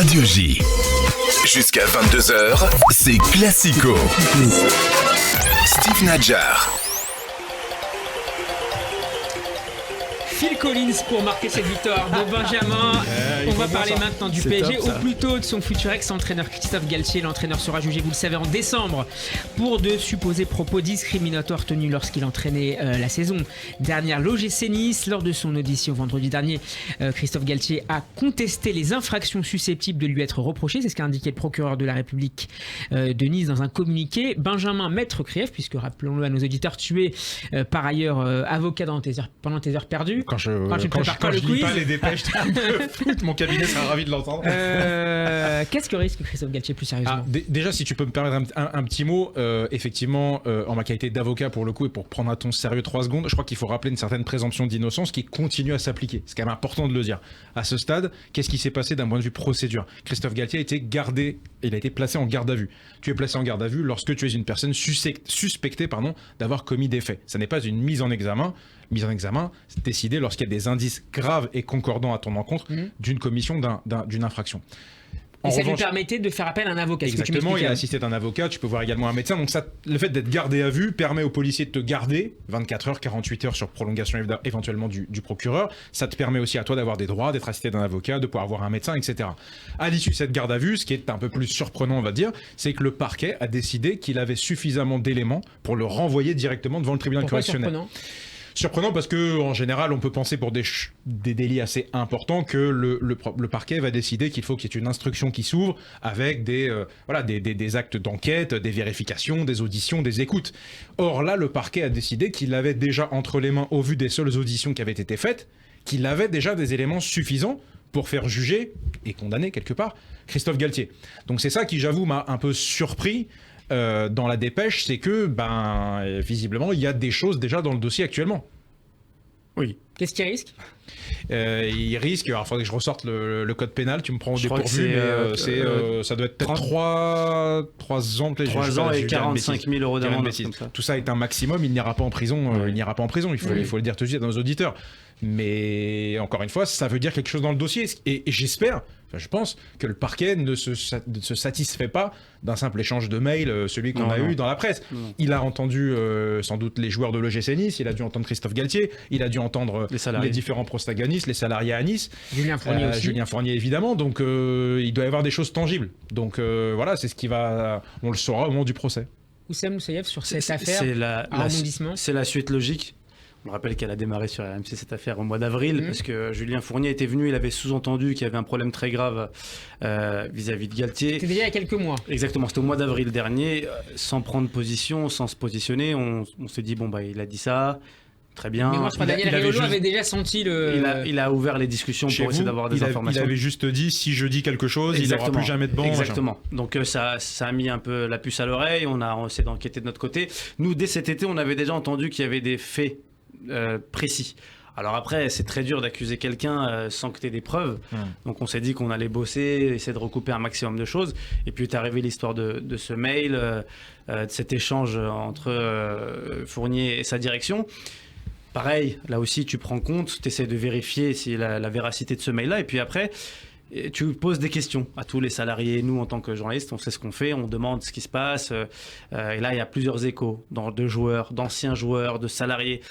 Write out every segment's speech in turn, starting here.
Radio J. Jusqu'à 22h, c'est Classico. Steve Nadjar. Phil Collins pour marquer cette victoire de Benjamin. On va parler maintenant du PSG, top, ou plutôt de son futur ex-entraîneur Christophe Galtier. L'entraîneur sera jugé, vous le savez, en décembre pour de supposés propos discriminatoires tenus lorsqu'il entraînait la saison dernière l'OGC Nice. Lors de son audition vendredi dernier, Christophe Galtier a contesté les infractions susceptibles de lui être reprochées. C'est ce qu'a indiqué le procureur de la République de Nice dans un communiqué. Benjamin Maître Krief, puisque rappelons-le à nos auditeurs, tu es par ailleurs avocat pendant tes heures perdues. Quand je lis lis pas les dépêches de foot, mon cabinet sera ravi de l'entendre. Qu'est-ce que risque Christophe Galtier plus sérieusement? Déjà, si tu peux me permettre un petit mot, effectivement, en ma qualité d'avocat pour le coup et pour prendre un ton sérieux 3 secondes, je crois qu'il faut rappeler une certaine présomption d'innocence qui continue à s'appliquer. C'est quand même important de le dire. À ce stade, qu'est-ce qui s'est passé d'un point de vue procédure? Christophe Galtier a été gardé, il a été placé en garde à vue. Tu es placé en garde à vue lorsque tu es une personne suspectée d'avoir commis des faits. Ça n'est pas une mise en examen. Mise en examen, c'est décidé lorsqu'il y a des indices graves et concordants à ton encontre d'une commission d'une infraction. Et ça lui permettait de faire appel à un avocat. Exactement, il a assisté d'un avocat, tu peux voir également un médecin. Donc le fait d'être gardé à vue permet aux policiers de te garder 24 heures, 48 heures sur prolongation éventuellement du procureur. Ça te permet aussi à toi d'avoir des droits, d'être assisté d'un avocat, de pouvoir avoir un médecin, etc. À l'issue de cette garde à vue, ce qui est un peu plus surprenant, on va dire, c'est que le parquet a décidé qu'il avait suffisamment d'éléments pour le renvoyer directement devant le tribunal correctionnel. Surprenant parce que en général, on peut penser pour des délits assez importants que le parquet va décider qu'il faut qu'il y ait une instruction qui s'ouvre avec des actes d'enquête, des vérifications, des auditions, des écoutes. Or là, le parquet a décidé qu'il avait déjà entre les mains, au vu des seules auditions qui avaient été faites, qu'il avait déjà des éléments suffisants pour faire juger et condamner quelque part Christophe Galtier. Donc c'est ça qui, j'avoue, m'a un peu surpris. Dans la dépêche, c'est que, visiblement, il y a des choses déjà dans le dossier actuellement. Oui. Qu'est-ce qu'il risque? Il risque, alors il faudrait que je ressorte le code pénal, tu me prends au dépourvu, mais ça doit être peut-être 3 ans, 3 ans et 45 000 euros d'amende. Tout ça est un maximum, il n'ira pas en prison, il faut le dire tout de suite à nos auditeurs. Mais encore une fois, ça veut dire quelque chose dans le dossier. Et j'espère, je pense, que le parquet ne se satisfait pas d'un simple échange de mails, celui qu'on a eu dans la presse. Non. Il a entendu sans doute les joueurs de l'OGC Nice, il a dû entendre Christophe Galtier, il a dû entendre les différents protagonistes, les salariés à Nice. Julien Fournier aussi. Julien Fournier, évidemment. Donc il doit y avoir des choses tangibles. Donc voilà, c'est ce qui va... On le saura au moment du procès. Oussem Moussaïef, sur cette affaire, rebondissement. C'est la suite logique. On rappelle qu'elle a démarré sur RMC cette affaire au mois d'avril parce que Julien Fournier était venu, il avait sous-entendu qu'il y avait un problème très grave vis-à-vis de Galtier. C'était déjà il y a quelques mois. Exactement, c'était au mois d'avril dernier, sans prendre position, sans se positionner, on s'est dit il a dit ça, très bien. Mais moi je crois que Daniel Riolo avait déjà senti le... Il a ouvert les discussions pour essayer d'avoir des informations. Il avait juste dit, si je dis quelque chose, il n'aura plus jamais de banc. Exactement. Donc ça a mis un peu la puce à l'oreille, on a essayé d'enquêter de notre côté. Nous, dès cet été, on avait déjà entendu qu'il y avait des faits précis. Alors après, c'est très dur d'accuser quelqu'un sans que tu aies des preuves. Donc on s'est dit qu'on allait bosser, essayer de recouper un maximum de choses. Et puis est arrivée l'histoire de ce mail, de cet échange entre Fournier et sa direction. Pareil, là aussi, tu prends compte, tu essaies de vérifier si la véracité de ce mail-là. Et puis après, tu poses des questions à tous les salariés. Nous, en tant que journalistes, on sait ce qu'on fait, on demande ce qui se passe. Et là, il y a plusieurs échos de joueurs, d'anciens joueurs, de salariés.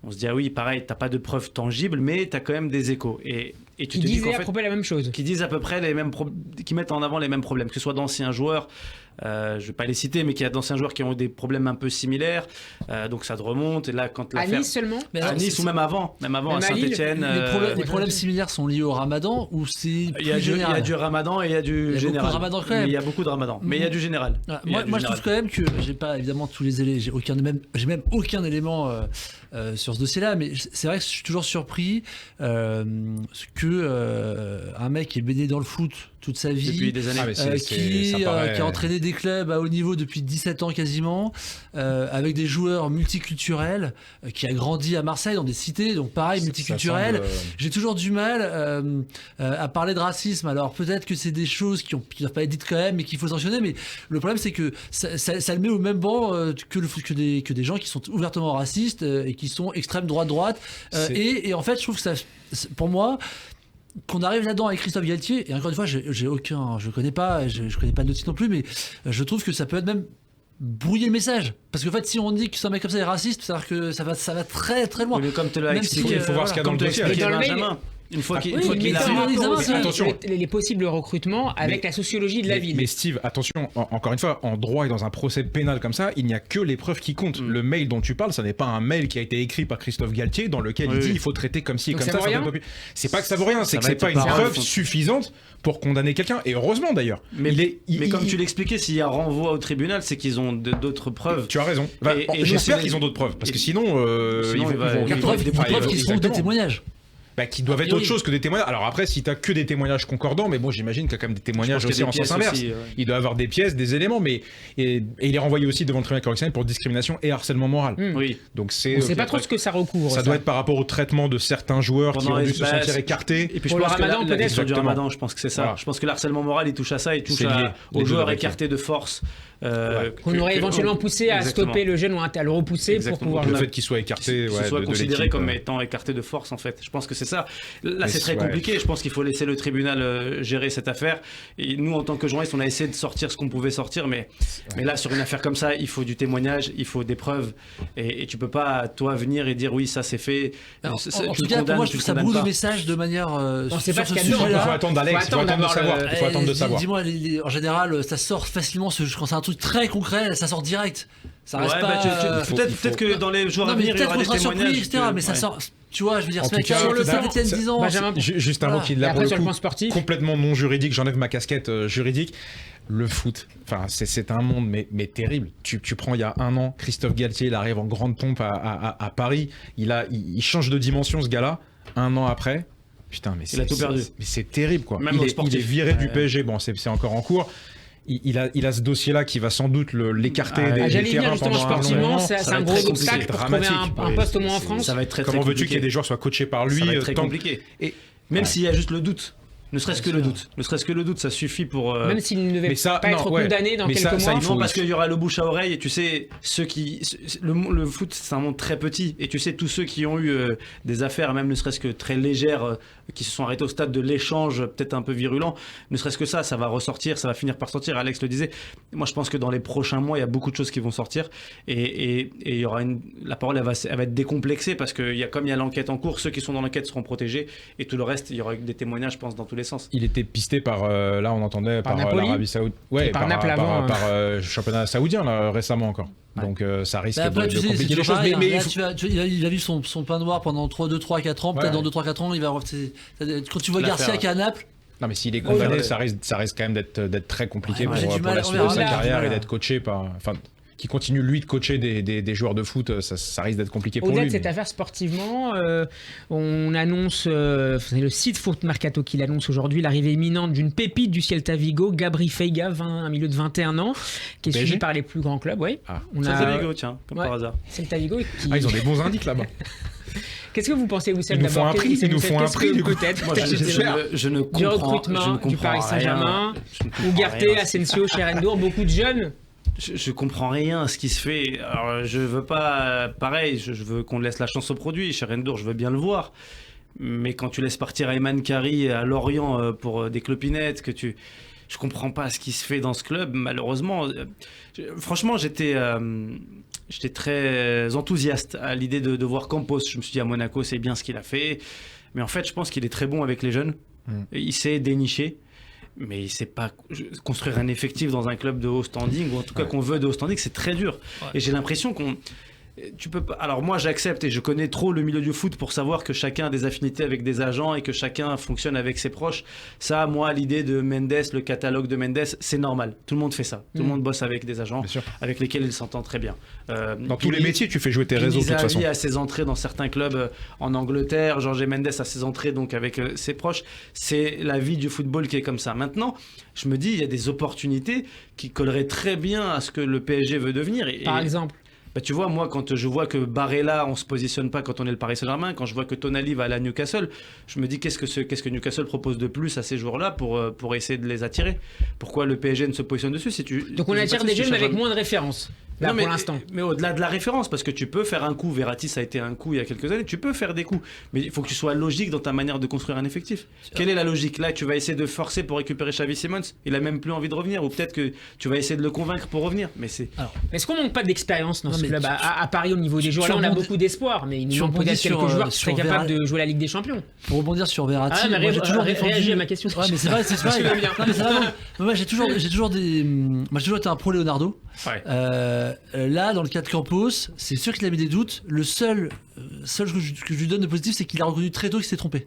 On se dit, oui, pareil, t'as pas de preuves tangibles, mais t'as quand même des échos. Et tu te dis qu'en fait, à peu près la même chose. Qui disent à peu près les mêmes qui mettent en avant les mêmes problèmes, que ce soit d'anciens joueurs, je vais pas les citer, mais qu'il y a d'anciens joueurs qui ont eu des problèmes un peu similaires. Donc ça te remonte. Et là, quand à Nice seulement. À Nice ou même avant à Saint-Etienne. Les problèmes similaires sont liés au Ramadan ou c'est plus général? Il y a du Ramadan et il y a du général. Il y a beaucoup de Ramadan, mais il y a du général. Moi, je trouve quand même que j'ai pas évidemment tous les éléments, j'ai même aucun élément sur ce dossier-là, mais c'est vrai que je suis toujours surpris que un mec qui est baigné dans le foot toute sa vie, depuis des années. Qui a entraîné des clubs à haut niveau depuis 17 ans quasiment, avec des joueurs multiculturels, qui a grandi à Marseille dans des cités, donc pareil, multiculturels. J'ai toujours du mal à parler de racisme. Alors peut-être que c'est des choses qui ne doivent pas être dites quand même, mais qu'il faut sanctionner, mais le problème c'est que ça le met au même banc que des gens qui sont ouvertement racistes et qui sont extrême droite. Et en fait, je trouve que ça, pour moi, qu'on arrive là-dedans avec Christophe Galtier, et encore une fois, je connais pas Notti non plus, mais je trouve que ça peut être même brouiller le message. Parce qu'en fait, si on dit que c'est un mec comme ça est raciste, c'est-à-dire que ça va très très loin. Mais comme te l'a expliqué, il faut voir ce qu'il y a dans le dossier. Benjamin. Une fois qu'il a attention, les possibles recrutements avec la sociologie de la ville. Mais Steve, attention, encore une fois, en droit et dans un procès pénal comme ça, il n'y a que les preuves qui comptent. Le mail dont tu parles, ça n'est pas un mail qui a été écrit par Christophe Galtier dans lequel il dit il faut traiter comme ci et comme ça. C'est pas que ça vaut rien, c'est que c'est pas une preuve suffisante pour condamner quelqu'un. Et heureusement d'ailleurs. Mais comme tu l'expliquais, s'il y a renvoi au tribunal, c'est qu'ils ont d'autres preuves. Tu as raison. J'espère qu'ils ont d'autres preuves, parce que sinon, ils vont des preuves qui seront des témoignages. Qui doivent être autre chose que des témoignages. Alors après, si t'as que des témoignages concordants, mais bon, j'imagine qu'il y a quand même des témoignages aussi en sens inverse. Il doit avoir des pièces, des éléments, mais et il est renvoyé aussi devant le tribunal correctionnel pour discrimination et harcèlement moral. Oui. Donc on sait pas trop ce que ça recouvre. Ça doit être par rapport au traitement de certains joueurs qui ont dû se sentir écartés. Et puis je pense que la question du Ramadan, je pense que c'est ça. Je pense que le harcèlement moral, il touche à ça, il touche aux joueurs écartés de force. Qu'on aurait éventuellement poussé à stopper le jeune ou à le repousser pour pouvoir. Le fait qu'il soit écarté, qu'il soit considéré comme étant écarté de force en fait. Je pense que c'est ça. Là c'est très compliqué. Je pense qu'il faut laisser le tribunal gérer cette affaire. Et nous en tant que journalistes, on a essayé de sortir ce qu'on pouvait sortir, mais là sur une affaire comme ça, il faut du témoignage, il faut des preuves. Et tu peux pas toi venir et dire oui ça c'est fait. En tout cas pour moi je trouve que ça brouille le message de manière. On sait pas ce qu'il y a dedans. Il faut attendre Alex. Il faut attendre de savoir. Dis-moi en général ça sort facilement quand c'est un truc très concret, ça sort direct. Ça reste pas. Peut-être que dans les jours à venir, il y aura des témoignages, etc. Mais ça sort. Tu vois, je veux dire, en ce mec sur le Saint-Etienne 10 ans. Juste un mot qui l'a pour le coup complètement non juridique. J'enlève ma casquette juridique. Le foot, enfin c'est un monde mais terrible. Tu prends il y a un an, Christophe Galtier, il arrive en grande pompe à Paris. Il change de dimension ce gars-là. Un an après. Putain, mais il a tout perdu. Mais c'est terrible quoi. Même il est viré du PSG. Bon, c'est encore en cours. Il a ce dossier-là qui va sans doute l'écarter des terrains pendant sportivement, c'est un gros obstacle pour trouver un poste au moins en France. Ça va être très Comment veux-tu qu'il y ait des joueurs soient coachés par lui? Ça va être très compliqué. Et même s'il y a juste le doute. Ne serait-ce que le doute, ça suffit pour. Même s'il ne devait pas être condamné dans quelques mois. Non, parce qu'il y aura le bouche à oreille et tu sais, le foot, c'est un monde très petit et tu sais, tous ceux qui ont eu des affaires, même ne serait-ce que très légères, qui se sont arrêtés au stade de l'échange, peut-être un peu virulent, ne serait-ce que ça va ressortir, ça va finir par sortir. Alex le disait. Moi, je pense que dans les prochains mois, il y a beaucoup de choses qui vont sortir et il y aura la parole, elle va être décomplexée parce que comme il y a l'enquête en cours, ceux qui sont dans l'enquête seront protégés et tout le reste, il y aura des témoignages, je pense, dans tous les sens. Il était pisté par, là on entendait, par l'Arabie Saoudite, par Naples avant, par championnat saoudien là, récemment encore. Donc ça risque de compliquer les choses. Mais il a vu son pain noir pendant 2, 3, 4 ans, peut-être dans 2, 3, 4 ans, il va quand tu vois Garcia qui est à Naples. Non mais s'il est condamné, ça risque quand même d'être très compliqué pour la suite de sa carrière et d'être coaché par... qui continue lui de coacher des joueurs de foot, ça risque d'être compliqué pour lui. Au-delà de cette affaire sportivement, on annonce, c'est le site Foot Mercato qui l'annonce aujourd'hui, l'arrivée imminente d'une pépite du Celta Vigo, Gabri Feiga, un milieu de 21 ans, qui est suivi par les plus grands clubs. Ouais. Celta Vigo, tiens, comme par hasard. Celta Vigo ils ont des bons indices là-bas. Qu'est-ce que vous pensez, Wissem, d'abord? Ils nous font un prix, peut-être. Je ne comprends du recrutement du Paris Saint-Germain, Ugarte, Asensio, Cherendor, beaucoup de jeunes. Je comprends rien à ce qui se fait. Alors, je veux pas... Pareil, je veux qu'on laisse la chance au produit. Cherendor, je veux bien le voir. Mais quand tu laisses partir Ayman Kari à Lorient pour des clopinettes, je comprends pas ce qui se fait dans ce club, malheureusement. Franchement, j'étais très enthousiaste à l'idée de voir Campos. Je me suis dit, à Monaco, c'est bien ce qu'il a fait. Mais en fait, je pense qu'il est très bon avec les jeunes. Il sait dénicher. Mais il ne sait pas construire un effectif dans un club de haut standing, ou en tout cas qu'on veut de haut standing, c'est très dur. Et j'ai l'impression tu peux pas... Alors moi j'accepte et je connais trop le milieu du foot pour savoir que chacun a des affinités avec des agents et que chacun fonctionne avec ses proches. Ça, moi, l'idée de Mendes, le catalogue de Mendes, c'est normal. Tout le monde fait ça. Tout le monde bosse avec des agents avec lesquels il s'entend très bien. Dans tous les métiers, tu fais jouer tes réseaux de toute façon. Pini a ses entrées dans certains clubs en Angleterre. Jorge Mendes a ses entrées donc avec ses proches. C'est la vie du football qui est comme ça. Maintenant, je me dis, il y a des opportunités qui colleraient très bien à ce que le PSG veut devenir. Par exemple tu vois, moi, quand je vois que Barella, on se positionne pas quand on est le Paris Saint-Germain, quand je vois que Tonali va aller à Newcastle, je me dis qu'est-ce que Newcastle propose de plus à ces joueurs-là pour essayer de les attirer. Pourquoi le PSG ne se positionne dessus Donc on attire des jeunes mais avec moins de références. là, Non, pour l'instant. Mais au-delà de la référence, parce que tu peux faire un coup, Verratti, ça a été un coup il y a quelques années, tu peux faire des coups, mais il faut que tu sois logique dans ta manière de construire un effectif. Quelle est la logique? Là, tu vas essayer de forcer pour récupérer Xavi Simons, il a même plus envie de revenir, ou peut-être que tu vas essayer de le convaincre pour revenir, mais c'est... Est-ce qu'on manque pas d'expérience dans Non, ce mais club à Paris au niveau des joueurs? Là, on a beaucoup d'espoir, mais il nous manque peut-être quelques joueurs qui seraient capables de jouer la Ligue des Champions. Pour rebondir sur Verratti, Ah, mais moi, j'ai toujours réagis à ma question. Ouais, mais c'est vrai, c'est vrai. Tu vas bien. Non, mais c'est vrai, bon. Moi, j'ai toujours été un pro Leonardo. Ouais. Là, dans le cas de Campos, c'est sûr qu'il a mis des doutes. Le seul que je lui donne de positif, c'est qu'il a reconnu très tôt qu'il s'était trompé.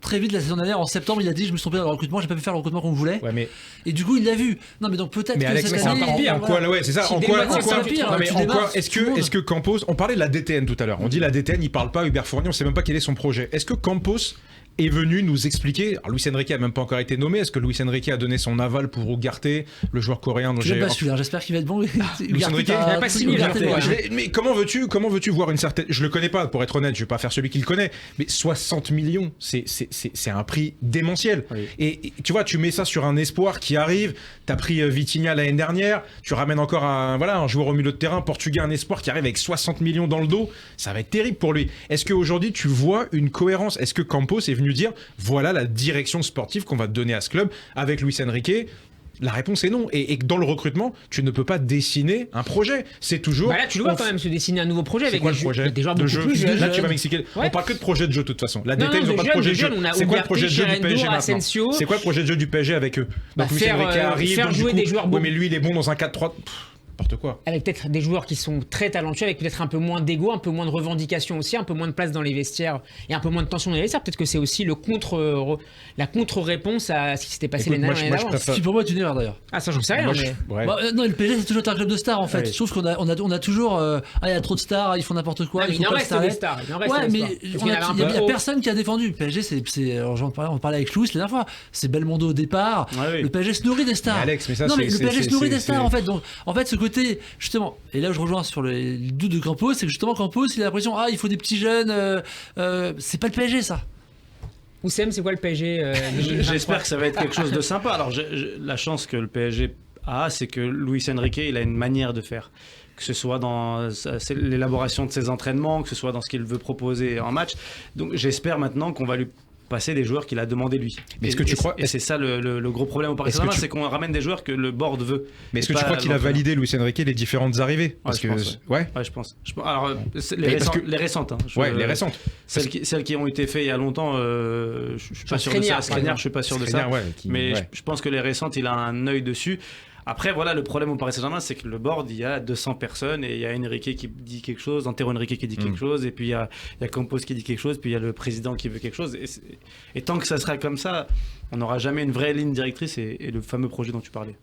Très vite la saison dernière, en septembre, il a dit je me suis trompé dans le recrutement, j'ai pas pu faire le recrutement qu'on voulait. Ouais, mais Et du coup, il l'a vu. Non, mais donc peut-être que Alex, cette c'est année, encore pire. En quoi, là, ouais, c'est ça. Si En dès quoi, le mois de septembre, pire, non, mais tu en quoi, démarres est-ce tout le monde. que Campos, on parlait de la DTN tout à l'heure. On dit la DTN, il parle pas à Hubert Fournier, on sait même pas quel est son projet. Est-ce que Campos est venu nous expliquer. Alors, Luis Enrique a même pas encore été nommé. Est-ce que Luis Enrique a donné son aval pour Ugarte, le joueur coréen dont Je j'ai. l'ai pas su, j'espère qu'il va être bon. Luis Enrique, il a pas signé, Ugarte, Ugarte, ouais. Mais comment veux-tu voir une certaine. Je le connais pas, pour être honnête, je vais pas faire celui qui le connaît, mais 60 millions, c'est un prix démentiel. Oui. Et tu vois, tu mets ça sur un espoir qui arrive. T'as pris Vitinha l'année dernière, tu ramènes encore un joueur au milieu de terrain portugais, un espoir qui arrive avec 60 millions dans le dos. Ça va être terrible pour lui. Est-ce qu'aujourd'hui, tu vois une cohérence? Est-ce que Campos est venu dire voilà la direction sportive qu'on va te donner à ce club avec Luis Enrique? La réponse est non. Et dans le recrutement, tu ne peux pas dessiner un projet. C'est toujours. Bah là, tu le vois quand même se dessiner un nouveau projet C'est avec quoi le projet des joueurs de beaucoup jeu plus jeunes. Là, tu vas m'expliquer. Ouais. On parle que de projet de jeu de toute façon. La Non, DTN, ils non, n'ont pas de de projet de jeunes, jeu. on a C'est quoi le Ugarte, projet de jeu du Cherendo, PSG maintenant? Asensio. C'est quoi le projet de jeu du PSG avec eux? Bah, Donc Luis faire, Enrique arrive. faire donc, du jouer coup, des joueurs ouais, beaucoup- mais lui, il est bon dans un 4-3. N'importe quoi. Avec peut-être des joueurs qui sont très talentueux, avec peut-être un peu moins d'ego, un peu moins de revendications aussi, un peu moins de place dans les vestiaires et un peu moins de tension dans les vestiaires. Peut-être que c'est aussi la contre-réponse à ce qui s'était passé Écoute, l'année moi, je dernière. préfère- Ce qui pour moi est une erreur d'ailleurs. Ah, ça, je ne sais rien, Moi, mais. ouais. Bah, non, le PSG c'est toujours un club de stars en fait. Oui. Je trouve qu'on a toujours il y a trop de stars, ils font n'importe quoi. Ah, mais il faut il en pas reste que ça des arrête. stars. Il en reste Ouais, des mais stars. Parce il qu'il y en avait un y a peu personne qui a défendu. Le PSG, alors, on parlait avec Louis la dernière fois. C'est Belmondo au départ. Ouais, oui. Le PSG se nourrit des stars. Mais Alex, mais ça, non, mais c'est- le PSG c'est- se nourrit c'est- des stars en fait. Donc, en fait, ce côté, justement, et là où je rejoins sur le doute de Campos, c'est que justement, Campos, il a l'impression, il faut des petits jeunes. C'est pas le PSG, ça. Oussem, c'est quoi le PSG 2023? J'espère que ça va être quelque chose de sympa. Alors, la chance que le PSG a, c'est que Luis Enrique, il a une manière de faire. Que ce soit dans l'élaboration de ses entraînements, que ce soit dans ce qu'il veut proposer en match. Donc, j'espère maintenant qu'on va lui passer des joueurs qu'il a demandé lui. Mais est-ce que tu crois- Et c'est ça le gros problème au Paris Est-ce que Saint-Germain, tu- c'est qu'on ramène des joueurs que le board veut. Mais est-ce Et que tu pas crois qu'il a l'entraîneur. validé, Luis Enrique, les différentes arrivées? Parce je que. pense, Ouais. Ouais, je pense. Alors, c'est Mais parce que- les récentes. Hein. Ouais, les récentes. Celles qui ont été faites il y a longtemps, je suis pas sûr de Skriniar, ça. par Skriniar, exemple. je suis pas sûr de Skriniar, ça. ouais, Mais ouais. je pense que les récentes, il a un œil dessus. Après, voilà, le problème au Paris Saint-Germain, c'est que le board, il y a 200 personnes et il y a Enrique qui dit quelque chose, Antero Henrique qui dit quelque chose, et puis il y a Campos qui dit quelque chose, puis il y a le président qui veut quelque chose. Et tant que ça sera comme ça, on n'aura jamais une vraie ligne directrice et le fameux projet dont tu parlais.